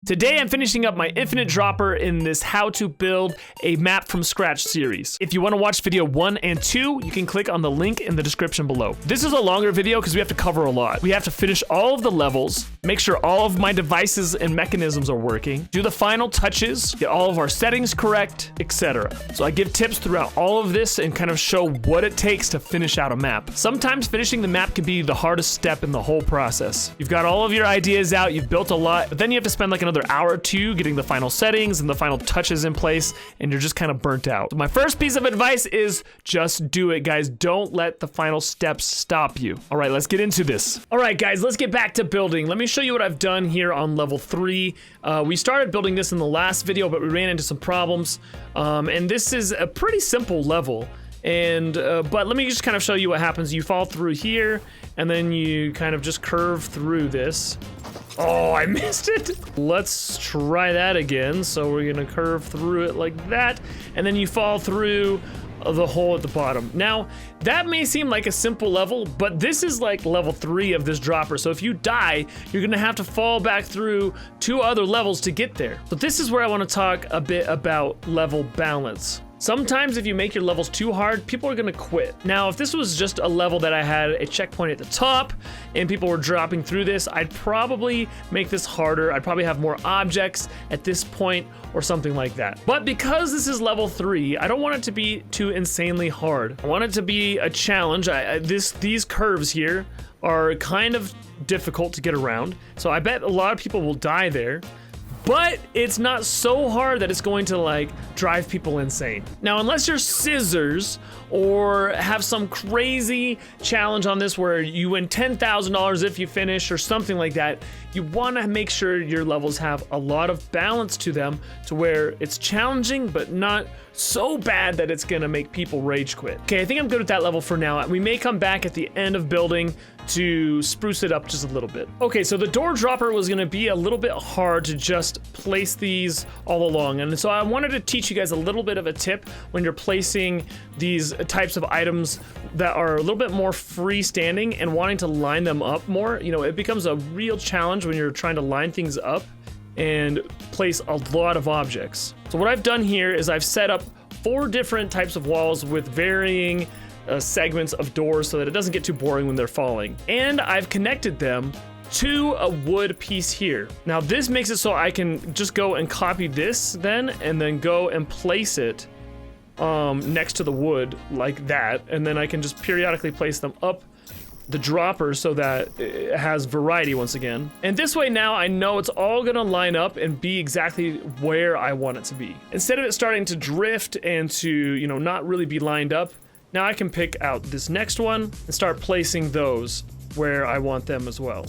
Today I'm finishing up my Infinitt dropper in this how to build a map from scratch series. If you want to watch video 1 and 2, you can click on the link in the description below. This is a longer video because we have to cover a lot. We have to finish all of the levels, make sure all of my devices and mechanisms are working, do the final touches, get all of our settings correct, etc. So I give tips throughout all of this and kind of show what it takes to finish out a map. Sometimes finishing the map can be the hardest step in the whole process. You've got all of your ideas out, you've built a lot, but then you have to spend like another hour or two getting the final settings and the final touches in place, and you're just kind of burnt out. So my first piece of advice is just do it, guys. Don't let the final steps stop you. All right, let's get into this. All right, guys, let's get back to building. Let me show you what I've done here on level 3. We started building this in the last video, but we ran into some problems. And this is a pretty simple level. And but let me just kind of show you what happens. You fall through here, and then you kind of just curve through this. Oh, I missed it. Let's try that again. So we're gonna curve through it like that, and then you fall through the hole at the bottom. Now, that may seem like a simple level, but this is like level 3 of this dropper. So if you die, you're gonna have to fall back through 2 other levels to get there. So this is where I wanna talk a bit about level balance. Sometimes if you make your levels too hard, people are gonna quit. Now, if this was just a level that I had a checkpoint at the top and people were dropping through this, I'd probably make this harder. I'd probably have more objects at this point or something like that. But because this is level 3, I don't want it to be too insanely hard. I want it to be a challenge. These curves here are kind of difficult to get around. So I bet a lot of people will die there. But it's not so hard that it's going to like drive people insane. Now, unless you're Scissors or have some crazy challenge on this where you win $10,000 if you finish or something like that, you want to make sure your levels have a lot of balance to them to where it's challenging but not so bad that it's gonna make people rage quit. Okay, I think I'm good with that level for now. We may come back at the end of building to spruce it up just a little bit. Okay, so the door dropper was gonna be a little bit hard to just place these all along. And so I wanted to teach you guys a little bit of a tip when you're placing these types of items that are a little bit more freestanding and wanting to line them up more. You know, it becomes a real challenge when you're trying to line things up and place a lot of objects. So what I've done here is I've set up 4 different types of walls with varying segments of doors so that it doesn't get too boring when they're falling. And I've connected them to a wood piece here. Now this makes it so I can just go and copy this then and then go and place it next to the wood like that, and then I can just periodically place them up the dropper so that it has variety once again. And this way now I know it's all gonna line up and be exactly where I want it to be. Instead of it starting to drift and to, you know, not really be lined up, now I can pick out this next one and start placing those where I want them as well.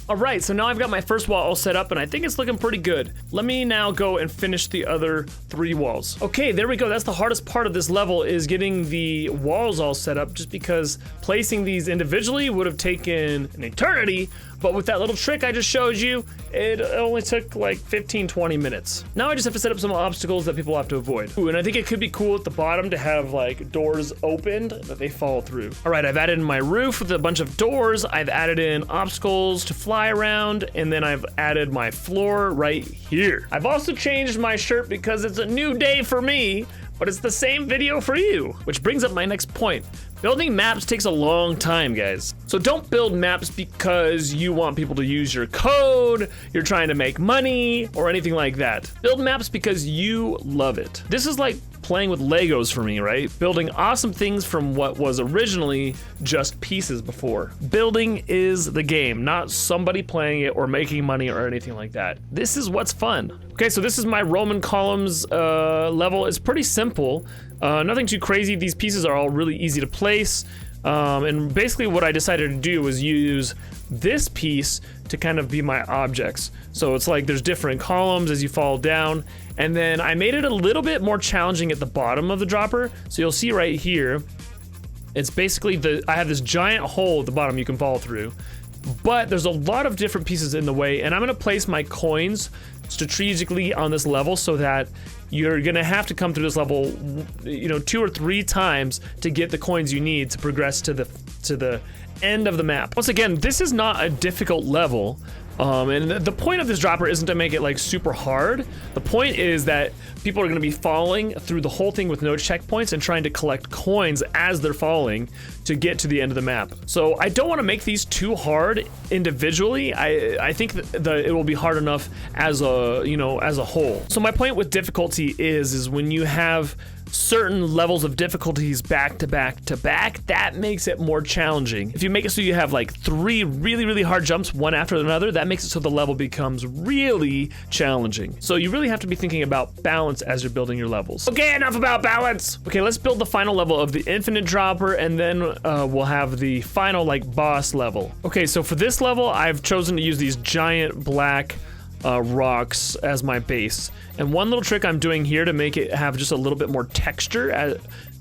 All right, so now I've got my first wall all set up and I think it's looking pretty good. Let me now go and finish the other 3 walls. Okay, there we go. That's the hardest part of this level, is getting the walls all set up, just because placing these individually would have taken an eternity. But with that little trick I just showed you, it only took like 15-20 minutes. Now I just have to set up some obstacles that people have to avoid. Ooh, and I think it could be cool at the bottom to have like doors opened that they fall through. All right, I've added in my roof with a bunch of doors. I've added in obstacles to fly around, and then I've added my floor right here. I've also changed my shirt because it's a new day for me, but it's the same video for you. Which brings up my next point. Building maps takes a long time, guys. So don't build maps because you want people to use your code, you're trying to make money, or anything like that. Build maps because you love it. This is like playing with Legos for me, right? Building awesome things from what was originally just pieces before. Building is the game, not somebody playing it or making money or anything like that. This is what's fun. Okay, so this is my Roman columns level. It's pretty simple. Nothing too crazy. These pieces are all really easy to place. And basically what I decided to do was use this piece to kind of be my objects. So it's like there's different columns as you fall down. And then I made it a little bit more challenging at the bottom of the dropper. So you'll see right here, it's basically I have this giant hole at the bottom you can fall through. But there's a lot of different pieces in the way, and I'm gonna place my coins strategically on this level so that you're gonna have to come through this level, you know, 2 or 3 times to get the coins you need to progress to the end of the map. Once again, this is not a difficult level. And the point of this dropper isn't to make it like super hard. The point is that people are going to be falling through the whole thing with no checkpoints and trying to collect coins as they're falling to get to the end of the map. So I don't want to make these too hard individually. I think that it will be hard enough as a, you know, as a whole. So my point with difficulty is when you have certain levels of difficulties back to back to back, that makes it more challenging. If you make it so you have like 3 really hard jumps one after another, that makes it so the level becomes really challenging. So you really have to be thinking about balance as you're building your levels. Okay, enough about balance. Okay, let's build the final level of the Infinitt dropper, and then we'll have the final like boss level. Okay, so for this level, I've chosen to use these giant black rocks as my base. And one little trick I'm doing here to make it have just a little bit more texture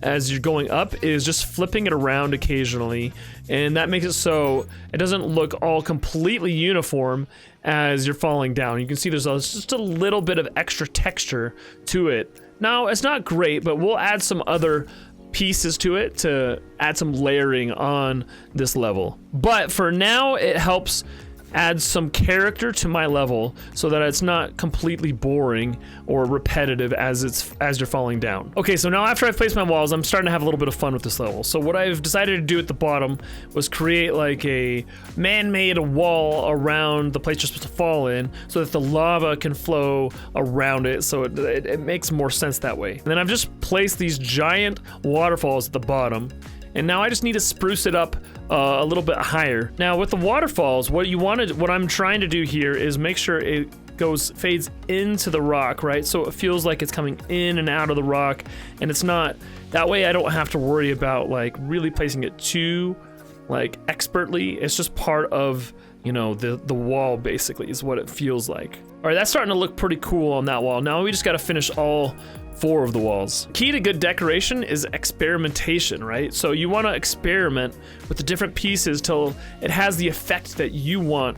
as you're going up is just flipping it around occasionally, and that makes it so it doesn't look all completely uniform as you're falling down. You can see there's just a little bit of extra texture to it. Now, it's not great, but we'll add some other pieces to it to add some layering on this level. But for now, it helps add some character to my level so that it's not completely boring or repetitive as you're falling down. Okay, so now after I've placed my walls, I'm starting to have a little bit of fun with this level. So what I've decided to do at the bottom was create like a man-made wall around the place you're supposed to fall in so that the lava can flow around it, so it makes more sense that way. And then I've just placed these giant waterfalls at the bottom, and now I just need to spruce it up a little bit higher. Now with the waterfalls, what I'm trying to do here is make sure it fades into the rock, right? So it feels like it's coming in and out of the rock, and it's not, that way I don't have to worry about like really placing it too like expertly. It's just part of, you know, the wall basically is what it feels like. All right, that's starting to look pretty cool on that wall. Now we just got to finish all 4 of the walls. Key to good decoration is experimentation, right? So you want to experiment with the different pieces till it has the effect that you want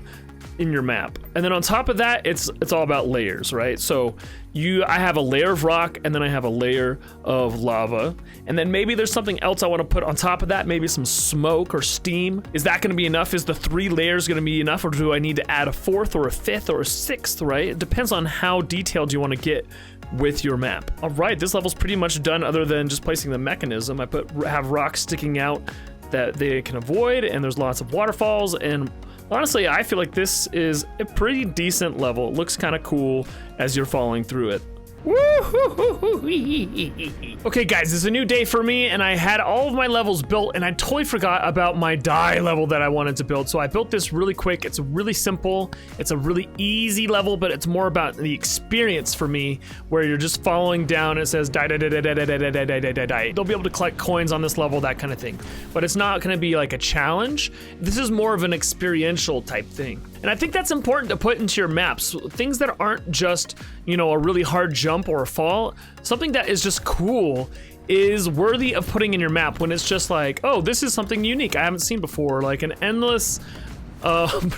in your map. And then on top of that, it's all about layers, right? So I have a layer of rock, and then I have a layer of lava, and then maybe there's something else I want to put on top of that, maybe some smoke or steam. Is that going to be enough? Is the 3 layers going to be enough, or do I need to add a 4th or a 5th or a 6th, right? It depends on how detailed you want to get with your map. All right, this level's pretty much done other than just placing the mechanism. I have rocks sticking out that they can avoid, and there's lots of waterfalls, and honestly, I feel like this is a pretty decent level. It looks kind of cool as you're falling through it. Okay guys, it's a new day for me, and I had all of my levels built, and I totally forgot about my die level that I wanted to build. So I built this really quick. It's really simple. It's a really easy level, but it's more about the experience for me, where you're just falling down and it says die, die, die, die, die, die, die, die, die, die, die. They'll be able to collect coins on this level, that kind of thing. But it's not gonna be like a challenge. This is more of an experiential type thing. And I think that's important to put into your maps. Things that aren't just, you know, a really hard jump or a fall. Something that is just cool is worthy of putting in your map when it's just like, oh, this is something unique I haven't seen before, like an endless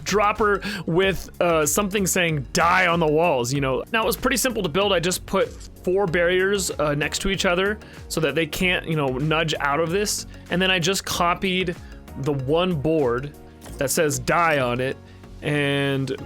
dropper with something saying die on the walls, you know. Now it was pretty simple to build. I just put 4 barriers next to each other so that they can't, you know, nudge out of this. And then I just copied the one board that says die on it and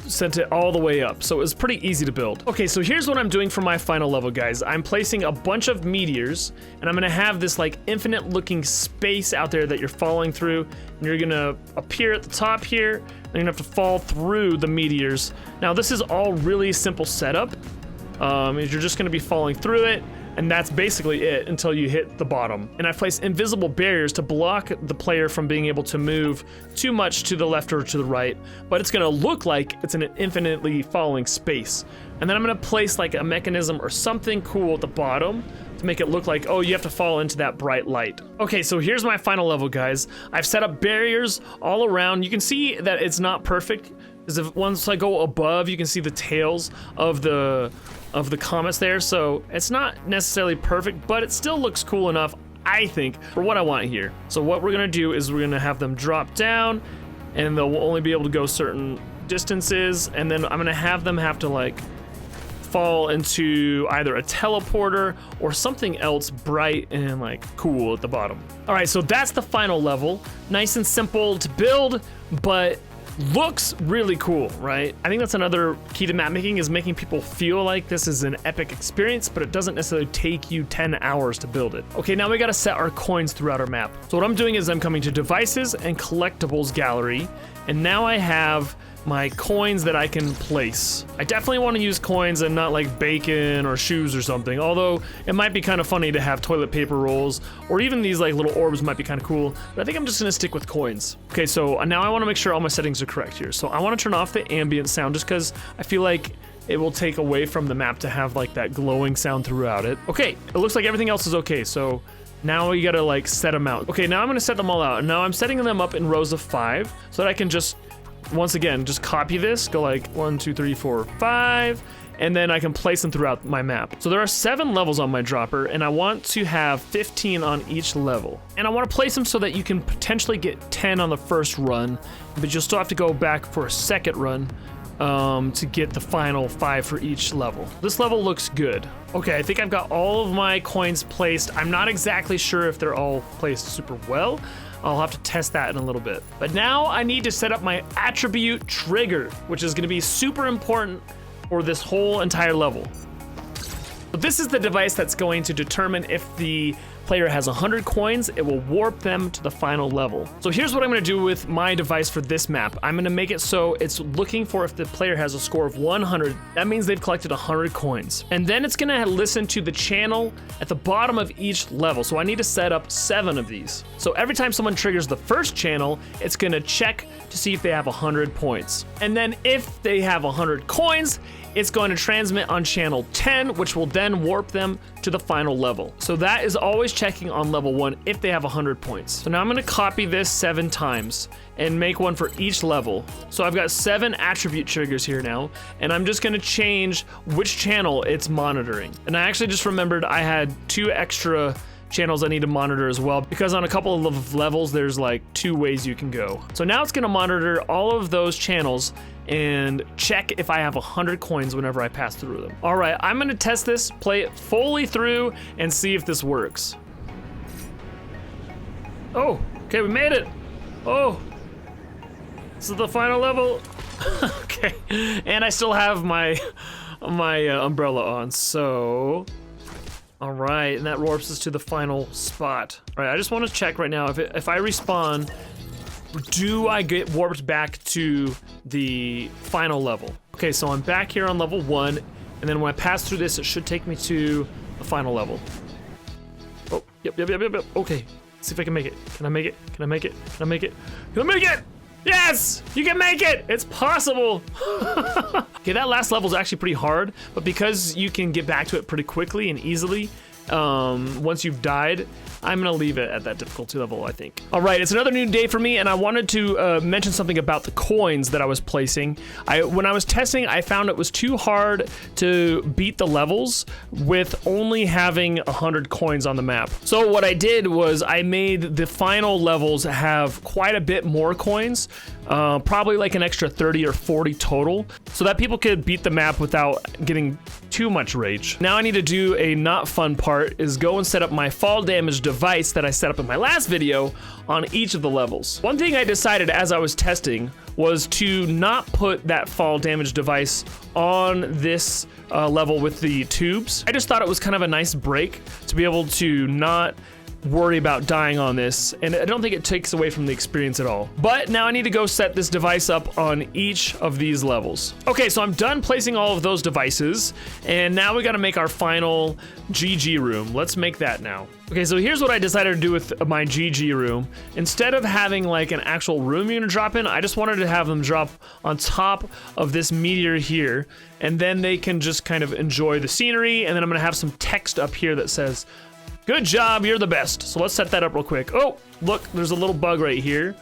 sent it all the way up. So it was pretty easy to build. Okay, so here's what I'm doing for my final level, guys. I'm placing a bunch of meteors, and I'm gonna have this like infinite looking space out there that you're falling through, and you're gonna appear at the top here, and you're gonna have to fall through the meteors. Now this is all really simple setup. You're just gonna be falling through it, and that's basically it until you hit the bottom. And I place invisible barriers to block the player from being able to move too much to the left or to the right, but it's gonna look like it's in an infinitely falling space. And then I'm gonna place like a mechanism or something cool at the bottom to make it look like, oh, you have to fall into that bright light. Okay, so here's my final level, guys. I've set up barriers all around. You can see that it's not perfect, because once I go above, you can see the tails of the comets there, so it's not necessarily perfect, but it still looks cool enough, I think, for what I want here. So what we're gonna do is we're gonna have them drop down, and they'll only be able to go certain distances, and then I'm gonna have them have to like fall into either a teleporter or something else bright and like cool at the bottom. All right, so that's the final level. Nice and simple to build, but looks really cool, right? I think that's another key to map making, is making people feel like this is an epic experience, but it doesn't necessarily take you 10 hours to build it. Okay, now we gotta set our coins throughout our map. So what I'm doing is I'm coming to devices and collectibles gallery, and now I have my coins that I can place. I definitely want to use coins and not like bacon or shoes or something, although it might be kind of funny to have toilet paper rolls, or even these like little orbs might be kind of cool, but I think I'm just gonna stick with coins. Okay, so now I want to make sure all my settings are correct here. So I want to turn off the ambient sound just because I feel like it will take away from the map to have like that glowing sound throughout it. Okay, it looks like everything else is okay, so now you gotta like set them out. Okay, now I'm gonna set them all out, and now I'm setting them up in rows of 5 so that I can just, once again, just copy this, go like 1, 2, 3, 4, 5, and then I can place them throughout my map. So there are 7 levels on my dropper, and I want to have 15 on each level. And I want to place them so that you can potentially get 10 on the first run, but you'll still have to go back for a second run to get the final 5 for each level. This level looks good. Okay, I think I've got all of my coins placed. I'm not exactly sure if they're all placed super well. I'll have to test that in a little bit. But now I need to set up my attribute trigger, which is gonna be super important for this whole entire level. So this is the device that's going to determine if the player has 100 coins, it will warp them to the final level. So here's what I'm gonna do with my device for this map. I'm gonna make it so it's looking for if the player has a score of 100, that means they've collected 100 coins. And then it's gonna listen to the channel at the bottom of each level. So I need to set up 7 of these. So every time someone triggers the first channel, it's gonna check to see if they have 100 points. And then if they have 100 coins, it's going to transmit on channel 10, which will then warp them to the final level. So that is always checking on level 1 if they have 100 points. So now I'm gonna copy this 7 times and make one for each level. So I've got 7 attribute triggers here now, and I'm just gonna change which channel it's monitoring. And I actually just remembered I had 2 extra channels I need to monitor as well, because on a couple of levels there's like 2 ways you can go. So now it's gonna monitor all of those channels and check if I have 100 coins whenever I pass through them. All right, I'm gonna test this, play it fully through, and see if this works. Oh, okay, we made it. Oh, this is the final level. Okay, and I still have my umbrella on, so. All right, and that warps us to the final spot. All right, I just want to check right now if I respawn, do I get warped back to the final level? Okay, so I'm back here on level 1, and then when I pass through this, it should take me to the final level. Oh, yep. Okay, let's see if I can make it. Can I make it? Can I make it? Can I make it? Can I make it? Yes! You can make it! It's possible! Okay, that last level is actually pretty hard, but because you can get back to it pretty quickly and easily, once you've died, I'm gonna leave it at that difficulty level, I think. All right, it's another new day for me, and I wanted to mention something about the coins that I was placing. When I was testing, I found it was too hard to beat the levels with only having 100 coins on the map. So what I did was I made the final levels have quite a bit more coins, probably like an extra 30 or 40 total, so that people could beat the map without getting too much rage. Now I need to do a not fun part, is go and set up my fall damage device that I set up in my last video on each of the levels. One thing I decided as I was testing was to not put that fall damage device on this level with the tubes. I just thought it was kind of a nice break to be able to not worry about dying on this, and I don't think it takes away from the experience at all. But now I need to go set this device up on each of these levels. Okay, so I'm done placing all of those devices, and now we gotta make our final GG room. Let's make that now. Okay, so here's what I decided to do with my GG room. Instead of having like an actual room you're gonna drop in, I just wanted to have them drop on top of this meteor here, and then they can just kind of enjoy the scenery, and then I'm gonna have some text up here that says, "Good job, you're the best." So let's set that up real quick. Oh, look, there's a little bug right here.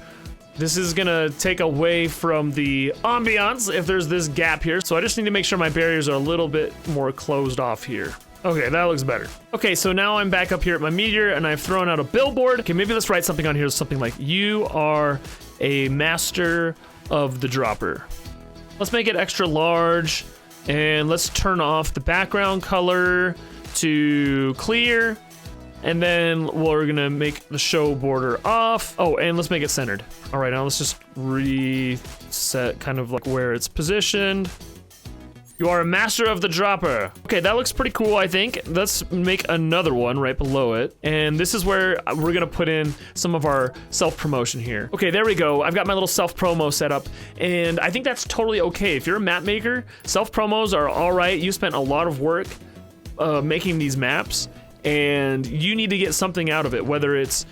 This is gonna take away from the ambiance if there's this gap here. So I just need to make sure my barriers are a little bit more closed off here. Okay, that looks better. Okay, so now I'm back up here at my meteor and I've thrown out a billboard. Okay, maybe let's write something on here, something like, "You are a master of the dropper." Let's make it extra large. And let's turn off the background color to clear. And then we're gonna make the show border off. Oh, and let's make it centered. All right, now let's just reset kind of like where it's positioned. You are a master of the dropper. Okay, that looks pretty cool, I think. Let's make another one right below it. And this is where we're gonna put in some of our self-promotion here. Okay, there we go. I've got my little self-promo set up, and I think that's totally okay. If you're a map maker, self-promos are all right. You spent a lot of work making these maps, and you need to get something out of it, whether it's,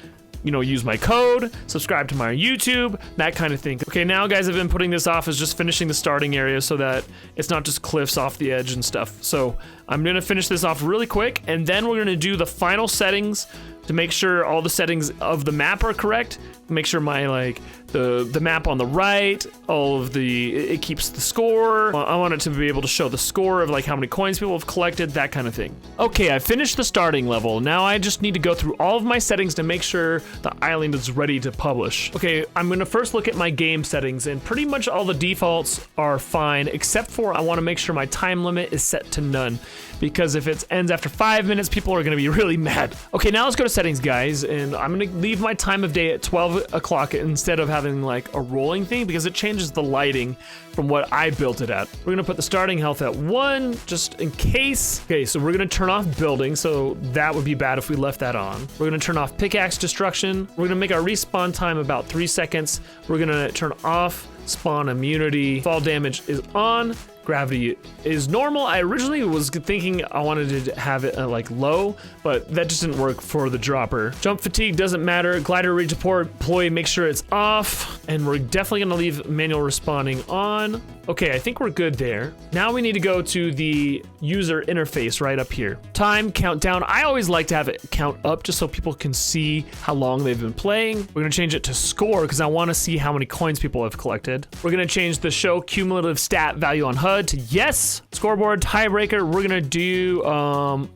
you know, use my code, subscribe to my YouTube, that kind of thing. Okay, now guys, I've been putting this off as just finishing the starting area so that it's not just cliffs off the edge and stuff. So I'm gonna finish this off really quick, and then we're gonna do the final settings to make sure all the settings of the map are correct. Make sure my, like, the map on the right, all of it keeps the score. I want it to be able to show the score of like how many coins people have collected, that kind of thing. Okay, I finished the starting level. Now I just need to go through all of my settings to make sure the island is ready to publish. Okay, I'm gonna first look at my game settings, and pretty much all the defaults are fine, except for I wanna make sure my time limit is set to none, because if it ends after 5 minutes, people are gonna be really mad. Okay, now let's go to settings, guys, and I'm gonna leave my time of day at 12 o'clock instead of having like a rolling thing, because it changes the lighting from what I built it at. We're gonna put the starting health at 1, just in case. Okay, so we're gonna turn off building, so that would be bad if we left that on. We're gonna turn off pickaxe destruction. We're gonna make our respawn time about 3 seconds. We're gonna turn off spawn immunity. Fall damage is on. Gravity is normal. I originally was thinking I wanted to have it like low, but that just didn't work for the dropper. Jump fatigue doesn't matter. Glider redeploy, make sure it's off. And we're definitely gonna leave manual respawning on. Okay, I think we're good there. Now we need to go to the user interface right up here. Time countdown. I always like to have it count up just so people can see how long they've been playing. We're gonna change it to score because I wanna see how many coins people have collected. We're gonna change the show cumulative stat value on HUD to yes. Scoreboard tiebreaker, we're gonna do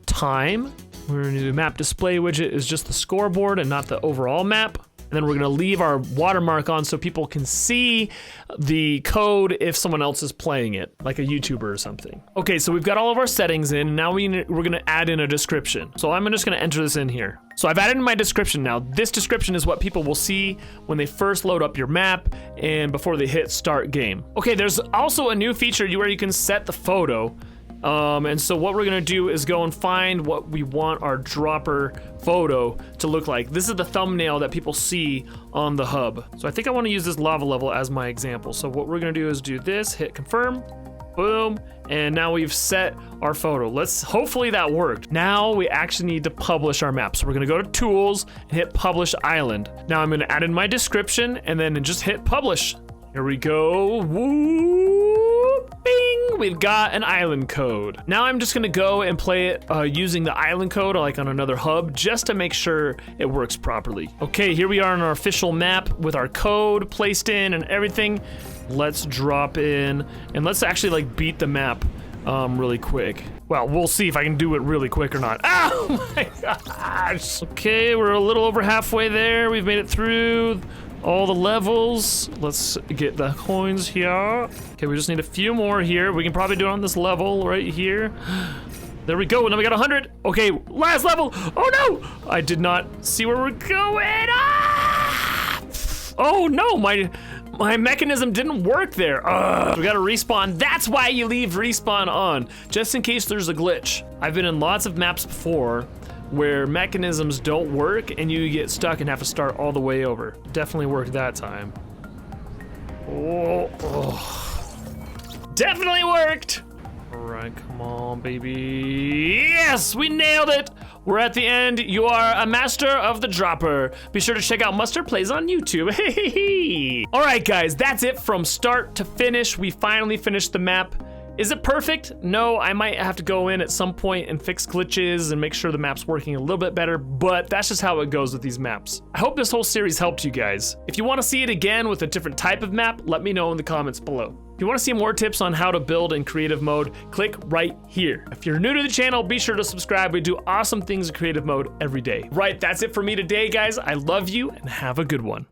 time. We're gonna do map display widget is just the scoreboard and not the overall map. And then we're gonna leave our watermark on so people can see the code if someone else is playing it, like a YouTuber or something. Okay, so we've got all of our settings in. Now we're gonna add in a description. So I'm just gonna enter this in here. So I've added in my description now. This description is what people will see when they first load up your map and before they hit start game. Okay, there's also a new feature where you can set the photo. And so what we're gonna do is go and find what we want our dropper photo to look like. This is the thumbnail that people see on the hub. So I think I wanna use this lava level as my example. So what we're gonna do is do this, hit confirm, boom, and now we've set our photo. Hopefully that worked. Now we actually need to publish our map. So we're gonna go to tools and hit publish island. Now I'm gonna add in my description and then just hit publish. Here we go, woo, bing, we've got an island code. Now I'm just gonna go and play it using the island code like on another hub just to make sure it works properly. Okay, here we are on our official map with our code placed in and everything. Let's drop in and let's actually like beat the map really quick. Well, we'll see if I can do it really quick or not. Oh my gosh. Okay, we're a little over halfway there. We've made it through all the levels. Let's get the coins here. Okay, we just need a few more here. We can probably do it on this level right here. There we go, and then we got 100. Okay, last level. Oh no, I did not see where we're going. Ah! Oh no, my mechanism didn't work there. We gotta respawn. That's why you leave respawn on, just in case there's a glitch. I've been in lots of maps before where mechanisms don't work and you get stuck and have to start all the way over. Definitely worked that time. Oh. Definitely worked. All right, come on, baby. Yes, we nailed it. We're at the end. You are a master of the dropper. Be sure to check out Mustard Plays on YouTube. All right, guys, that's it from start to finish. We finally finished the map. Is it perfect? No, I might have to go in at some point and fix glitches and make sure the map's working a little bit better, but that's just how it goes with these maps. I hope this whole series helped you guys. If you want to see it again with a different type of map, let me know in the comments below. If you want to see more tips on how to build in creative mode, click right here. If you're new to the channel, be sure to subscribe. We do awesome things in creative mode every day. Right, that's it for me today, guys. I love you and have a good one.